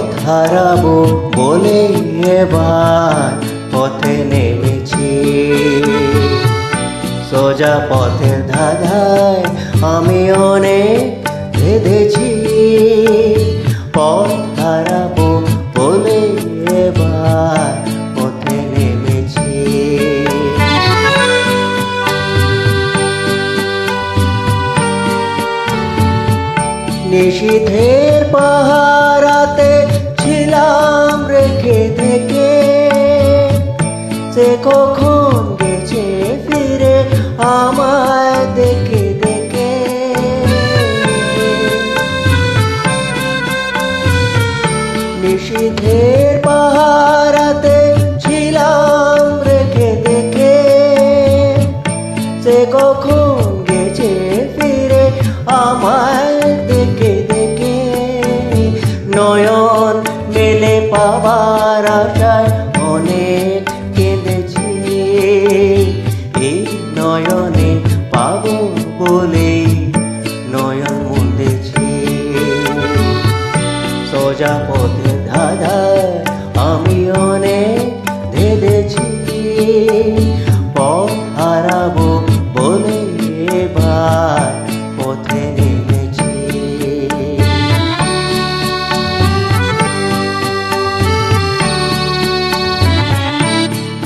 পথ হারাবো বলে এবার পথে নেমেছি। সোজা পথের ধাঁধায় আমি অনেক বেঁধেছি। পথ হারাবো বলে এবার পথে নেমেছি। নিশীথের পাহারাতে ছিলাম রেখে থেকে, সে কখন গেছে ফিরে আমায় দেখে দেখে। নিশীথের পাহারাতে ছিলাম রেখে দেখে, সে কখন গেছে ফিরে আমায় দেখে দেখে। নয়ন মেলে পাবার আশায় অনেক কেঁদেছি। এই নয়নে পাবো বলেই নয়ন মুন্দেছি। সোজা পথের ধাঁধায় আমি অনেক ভেবেছি। পথ হারাবো বলে এবার পথে নেমেছি।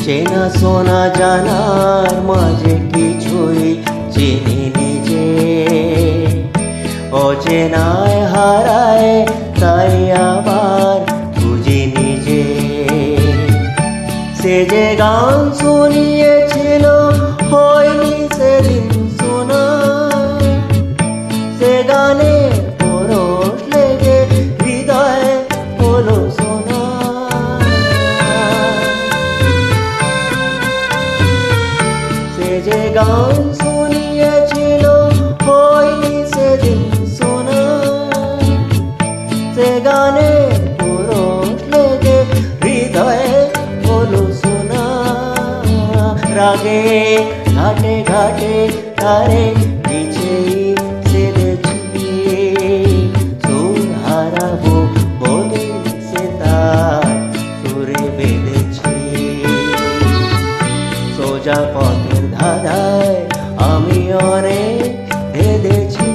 চেনা শোনা জানার মাঝে কিছুই চিনি নিজে, অচেনায় হারায় তাই আবার খুঁজি নিজে। সে যে গান শুনিয়েছিল হয়নি সেদিন শোনা, সে গানে পরশ লেগে হৃদয়ে হলো শোনা। সে যে গান শুনিয়েছিল হয়নি সেদিন শোনা, সে গানে পরশ লেগে হৃদয়ে হলো শোনা। রাগে ঘাটে ঘাটে তারে পিছেই সেরেছি। সুর হারাবো বলে সে তার সুরে বেঁধেছি। সোজা পথের ধাঁধায় আমি অনেক বেঁধেছি।